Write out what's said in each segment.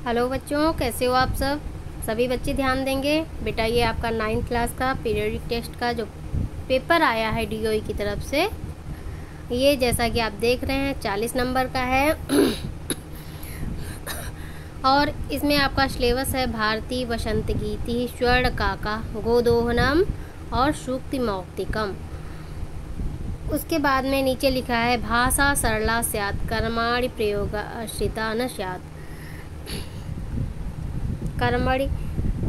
Hello बच्चों, कैसे हो आप सब। सभी बच्चे ध्यान देंगे बेटा। ये आपका 9th क्लास का पीरियडिक टेस्ट का जो पेपर आया है डीओई की तरफ से, ये जैसा कि आप देख रहे हैं 40 नंबर का है। और इसमें आपका सिलेबस है भारती, वसंत गीति, स्वर्ण काका, गोदोहनम और सूक्ति मौक्तिकम। उसके बाद में नीचे लिखा है भाषा सरला स्यात्, कर्माणि प्रयोगाश्रिता न स्यात्, कर्मणि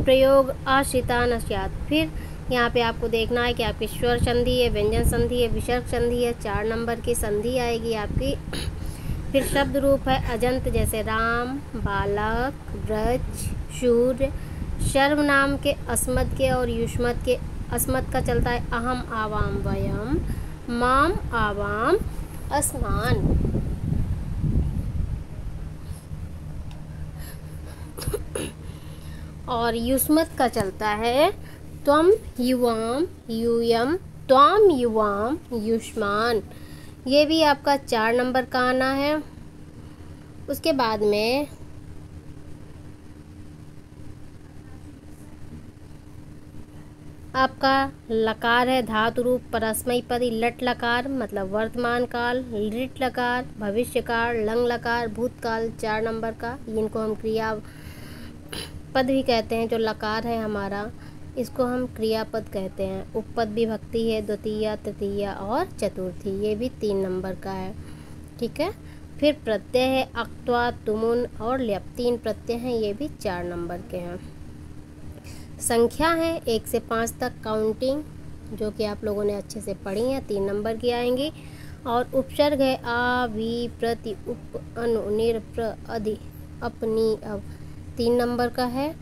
प्रयोग आश्रिता न स्यात्। फिर यहाँ पे आपको देखना है कि आपकी स्वर संधि है, व्यंजन संधि है, विसर्ग संधि है, 4 नंबर की संधि आएगी आपकी। फिर शब्द रूप है अजंत, जैसे राम, बालक, ब्रज, सूर्य। सर्वनाम के अस्मत् के और युष्मत् के, अस्मत् का चलता है अहम, आवाम, वयम, माम, आवाम, अस्मान। और युष्मत् का चलता है त्वम, युवाम, यूयम, त्वाम, युवाम, युष्मान। ये भी आपका 4 नंबर का आना है। उसके बाद में आपका लकार है धातु रूप परस्मैपदी, लट लकार मतलब वर्तमान काल, लिट लकार भविष्य काल, लंग लकार भूतकाल, 4 नंबर का। इनको हम क्रिया पद भी कहते हैं। जो लकार है हमारा, इसको हम क्रियापद कहते हैं। उपपद विभक्ति है द्वितीया, तृतीया और चतुर्थी, ये भी 3 नंबर का है। ठीक है। फिर प्रत्यय है अक्त्वा, तुमुन और ल्यप, 3 प्रत्यय हैं, ये भी 4 नंबर के हैं। संख्या है 1 से 5 तक काउंटिंग, जो कि आप लोगों ने अच्छे से पढ़ी है, 3 नंबर की आएंगी। और उपसर्ग है आ, वी, प्रति, उप, अनु, निर, प्र, अधि, अपनी, अब, 3 नंबर का है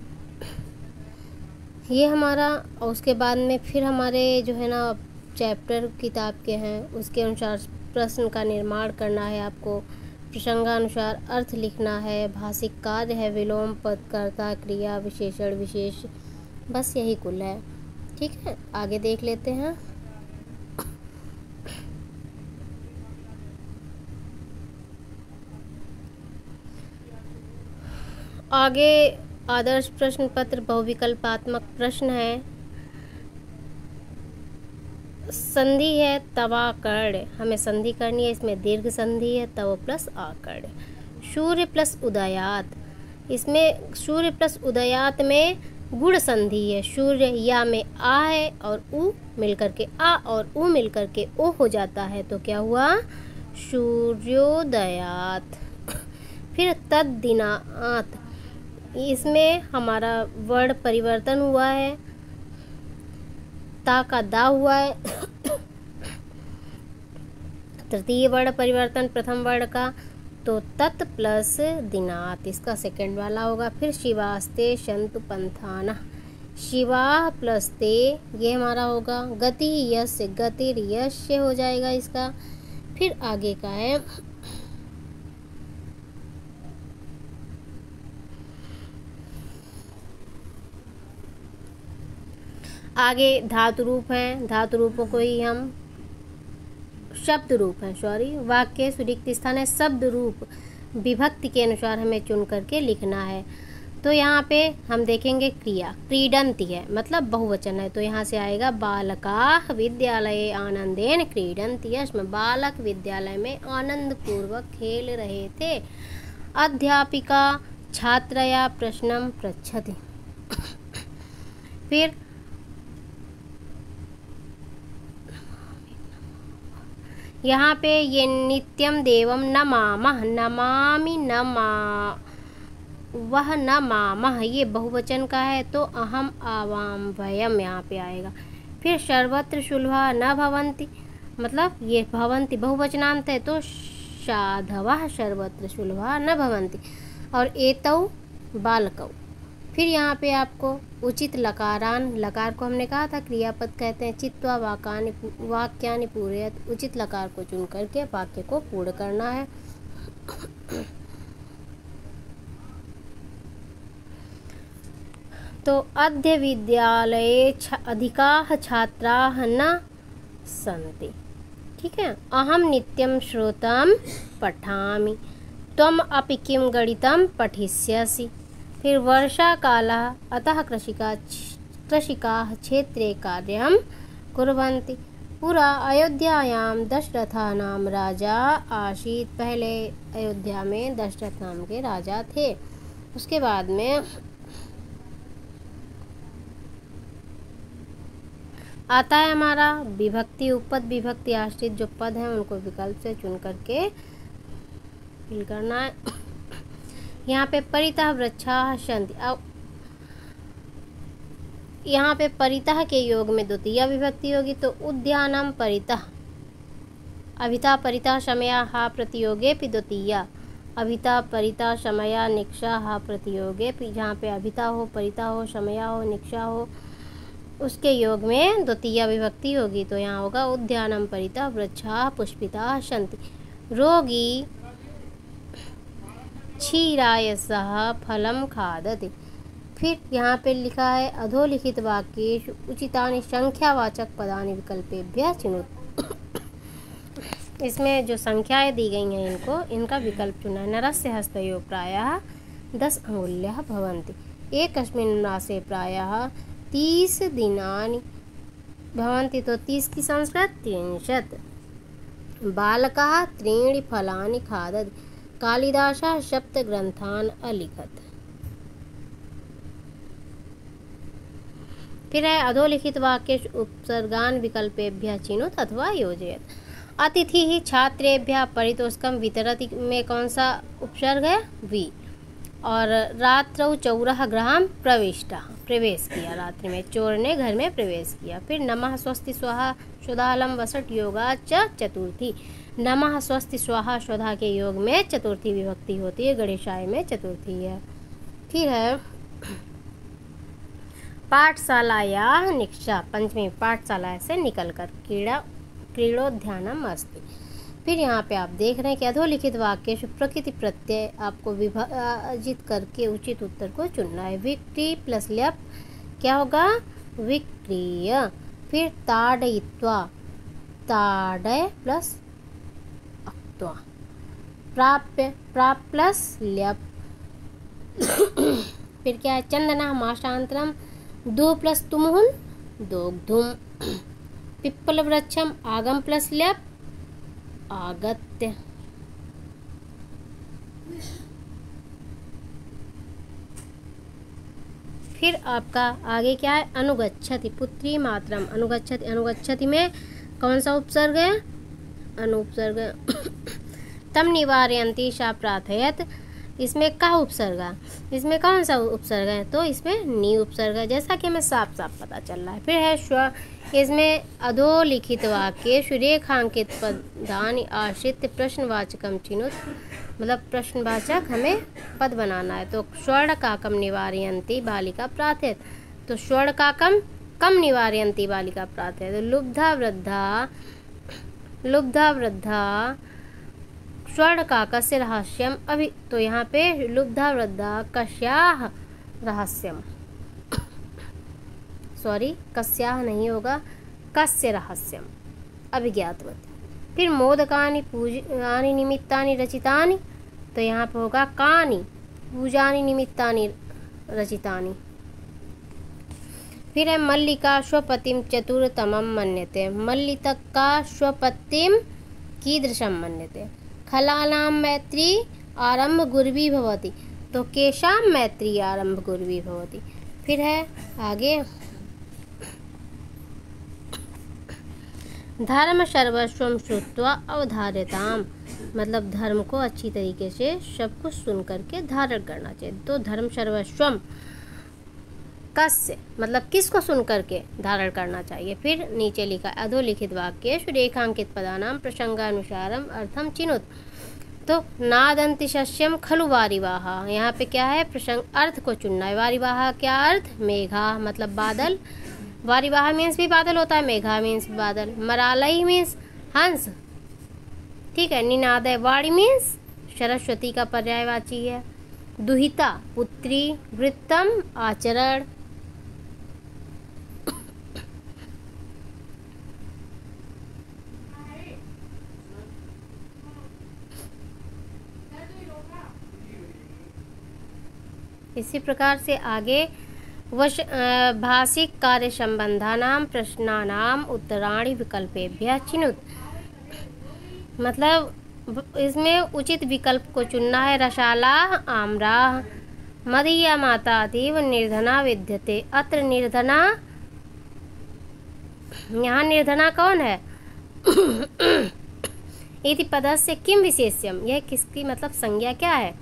ये हमारा। और उसके बाद में फिर हमारे जो है ना चैप्टर किताब के हैं, उसके अनुसार प्रश्न का निर्माण करना है आपको, प्रसंगानुसार अर्थ लिखना है, भाषिक कार्य है, विलोम पद, कर्ता, क्रिया, विशेषण, विशेष, बस यही कुल है। ठीक है, आगे देख लेते हैं। आगे आदर्श प्रश्न पत्र बहुविकल्पात्मक प्रश्न है। संधि है तवा कर्ण, हमें संधि करनी है। इसमें दीर्घ संधि है तव प्लस आकर्ण। सूर्य प्लस उदयात, इसमें सूर्य प्लस उदयात में गुण संधि है। सूर्य या में आ है और उ मिलकर के आ और उ मिलकर के ओ हो जाता है, तो क्या हुआ सूर्योदयात। फिर तद्दिनात, इसमें हमारा वर्ण परिवर्तन हुआ है, ता का दा हुआ है। तृतीय वर्ण परिवर्तन प्रथम वर्ण का, तो तत् प्लस दिनात, इसका सेकंड वाला होगा। फिर शिवास्ते शंतु पंथाना, शिवा प्लस ते, ये हमारा होगा। गति यस्य, गतिर यस्य हो जाएगा इसका। फिर आगे का है आगे धातु रूप हैं। धातु रूपों को ही हम शब्द रूप है, वाक्य सुरिक्त स्थान है। शब्द रूप विभक्ति के अनुसार हमें चुन करके लिखना है। तो यहाँ पे हम देखेंगे क्रिया क्रीडन्ति है, मतलब बहुवचन है, तो यहाँ से आएगा बालकाः विद्यालये आनंदेन क्रीडन्ति। इसमें बालक विद्यालय में आनंद पूर्वक खेल रहे थे। अध्यापिका छात्रया प्रश्नं पृच्छति। फिर यहाँ पे ये नित्यम देवम नमामः, नमामि, नमा वह नमामः, ये बहुवचन का है, तो अहम, आवाम, वयम यहाँ पे आएगा। फिर सर्वत्र सुलभा न भवन्ति, मतलब ये भवन्ति बहुवचनांत है, तो साधवः सर्वत्र सुलभा न भवन्ति। और एतौ बालकौ। फिर यहाँ पे आपको उचित लकारान, लकार को हमने कहा था क्रियापद कहते हैं। चित्वा वाक्यानि पूरयत, उचित लकार को चुन करके वाक्य को पूर्ण करना है। तो अद्य विद्यालये अधिकाः छात्राः न सन्ति। ठीक है। अहम नित्यं श्रोतं पठामि, त्वम अपि किं गणितं पठिष्यसि। फिर वर्षा कालः अतः कृषिकाः क्षेत्रे कार्यं कुर्वन्ति। पुरा अयोध्यायां दशरथा नाम राजा आसीत्। पहले अयोध्या में दशरथ नाम के राजा थे। उसके बाद में आता है हमारा विभक्ति उपपद। विभक्ति आश्रित जो पद हैं उनको विकल्प से चुन करके फिल करना है। यहाँ पे परितः वृक्षाः सन्ति। अब यहाँ पे परितः के योग में द्वितीय विभक्ति होगी तो उद्यानं परितः। अभिता परितः शमयाः प्रतियोगेऽपि द्वितीया। अभिता परितः शमया निक्षा प्रतियोगेऽपि। जहाँ पे अभिता हो, परिता हो, शमया हो, निक्षा हो, उसके योग में द्वितीय विभक्ति होगी तो यहाँ होगा उद्यानं परितः वृक्षाः पुष्पिताः सन्ति। रोगी क्षीराय सह फलं खादति। फिर यहाँ पे लिखा है अधोलिखित वाक्येषु उचितानि संख्यावाचक पदानि विकल्पेभ्यः चिनुत। इसमें जो संख्याएं दी गई हैं इनका विकल्प चुना है। नरस्य हस्तयोः प्रायः 10 अङ्गुल्यः भवन्ति। एकस्मिन् मासे प्रायः 30 दिनानि भवन्ति तो 30 की संस्कृत 30। बालकः 3 फलानि खादति। कालिदासः 7 ग्रन्थान् अलिखत्। फिर है अधोलिखित वाक्येषु उपसर्गान् विकल्पेभ्यः चिनुत अथवा योजयत। अतिथिः छात्रेभ्यः पारितोषिकं वितरति में कौन सा उपसर्ग है? वी। और रात्रौ चौरः गृहं प्रवेश किया। रात्रि में चोर ने घर में प्रवेश किया। फिर नमः स्वस्ति स्वाहा स्वधालं वसट योगा च चतुर्थी। नमः स्वस्ति स्वाहा स्वधा के योग में चतुर्थी विभक्ति होती है। गणेशाय में चतुर्थी है। फिर है पाठशालायाः निक्षा। पंचमी पाठशाला से निकलकर क्रीडोद्यानम अस्ति। फिर यहाँ पे आप देख रहे हैं कि अधोलिखित वाक्य प्रकृति प्रत्यय आपको विभाजित करके उचित उत्तर को चुनना है। विक्री प्लस ल्यप क्या होगा? विक्रिय। फिर ताडयित्वा, ताडय प्लस अक्त्वा। प्राप्य, प्राप प्लस ल्यप। फिर क्या है? चंदना माशांतरम, दो प्लस तुमुहुन दोग्धुम। पिप्पल वृक्षम आगम प्लस ल्यप आगत्य। फिर आपका आगे क्या है? अनुगच्छति पुत्री मातरम। अनुगच्छति, अनुगच्छति में कौन सा उपसर्ग है? अनुपसर्ग। तम निवारयन्ति सा प्रार्थयत। इसमें का उपसर्ग है? इसमें कौन सा उपसर्ग है? तो इसमें नी उपसर्ग है, जैसा कि हमें साफ साफ पता चल रहा है। फिर है स्व। इसमें अधोलिखित वाक्य रेखांकित पदानि आश्रित प्रश्नवाचकम चिनुत। मतलब प्रश्नवाचक हमें पद बनाना है। तो स्वर्ण काकम निवारयन्ति बालिका प्रार्थयत। तो स्वर्ण काकम कम निवारयन्ति बालिका प्रार्थयत। तो लुब्धा वृद्धा स्वर्ण काकस्य रहस्यम अभि। तो यहाँ पे लुब्धा वृद्धा कस्याः रहस्यम, सॉरी कस्याः नहीं होगा, कस्य रहस्यम अभिज्ञातवती। फिर मोदकानि पूजानि निमित्तानि रचितानि। तो यहाँ पे होगा कानि पूजानि निमित्तानि रचितानि। फिर है मल्लिका स्वपतिम चतुरतमं मन्यते। मल्लिका स्वपतिम कीदृशं मन्यते। खलानां मैत्री आरंभ गुर्वी भवति। तो केशां मैत्री आरंभ गुर्वी भवति। फिर है आगे धर्म सर्वस्वम श्रुत्वा अवधार्यताम। मतलब धर्म को अच्छी तरीके से सब कुछ सुन करके धारण करना चाहिए। तो धर्म सर्वस्वम कस्य मतलब किसको सुन करके धारण करना चाहिए। फिर नीचे लिखा अधोलिखित वाक्य रेखांकित पदानाम प्रसंगानुसारम अर्थम चिनुत। तो नादंति शस्यम खलु वारिवाहा। यहाँ पे क्या है? प्रसंग अर्थ को चुनना है। वारिवाहा क्या अर्थ? मेघा मतलब बादल। वारिवाहा मीन्स भी बादल होता है, मेघा मीन्स बादल। मरालई मीन्स हंस, ठीक है। निनादय वाणी मीन्स सरस्वती का पर्यायवाची है। दुहिता पुत्री, वृत्तम आचरण। इसी प्रकार से आगे भाषिक कार्य संबंधानां प्रश्नानां उत्तराणि विकल्पेभ्यः चिनुत। मतलब इसमें उचित विकल्प को चुनना है। रसाला आम्रा मदीया माता अतीव निर्धना विद्यते। अत्र निर्धना, यहाँ निर्धना कौन है? इति पदस्य किम विशेष्यम, यह किसकी मतलब संज्ञा क्या है?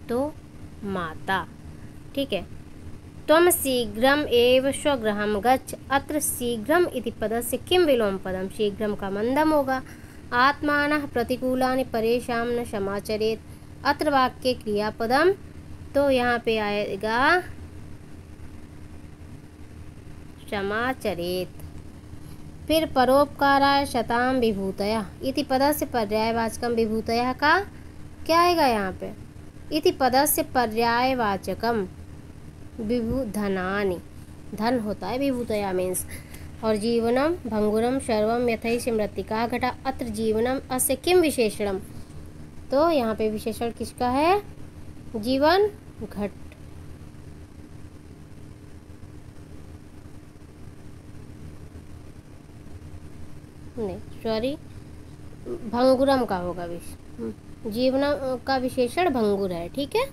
तो माता। ठीक है। त्वं शीघ्रम एव स्वगृहं गच्छ। अत्र शीघ्रम इति पदस्य किम विलोम पदम, शीघ्रम का मंदम होगा। आत्मानः प्रतिकूलानि परेषां न समाचरेत। अत्र वाक्य क्रियापदम, तो यहाँ पे आएगा समाचरेत। फिर परोपकाराय शतां विभूतयः इति पदस्य पर्यायवाचकम विभूतयः का क्या आएगा यहाँ पे? इति पदस्य पर्यायवाचकम विभूधनानि, धन होता है विभूतया मीन्स। और जीवनम भंगुरम सर्वम यथैष मृत्तिका घटा। अत्र जीवनम अस्य किम विशेषणम, तो यहाँ पे विशेषण किसका है? जीवन घट। नहीं सॉरी, भंगुरम का होगा। जीवन का विशेषण भंगुर है। ठीक है।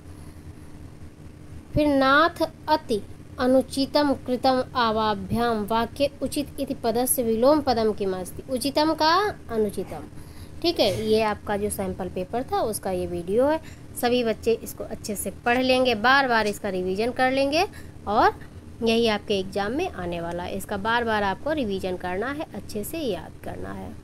फिर नाथ अति अनुचितम कृतम आवाभ्याम वाक्य उचित इति पदस्य विलोम पदम किमस्ति। उचितम का अनुचितम। ठीक है। ये आपका जो सैंपल पेपर था उसका ये वीडियो है। सभी बच्चे इसको अच्छे से पढ़ लेंगे, बार बार इसका रिवीजन कर लेंगे और यही आपके एग्ज़ाम में आने वाला है। इसका बार बार आपको रिवीजन करना है, अच्छे से याद करना है।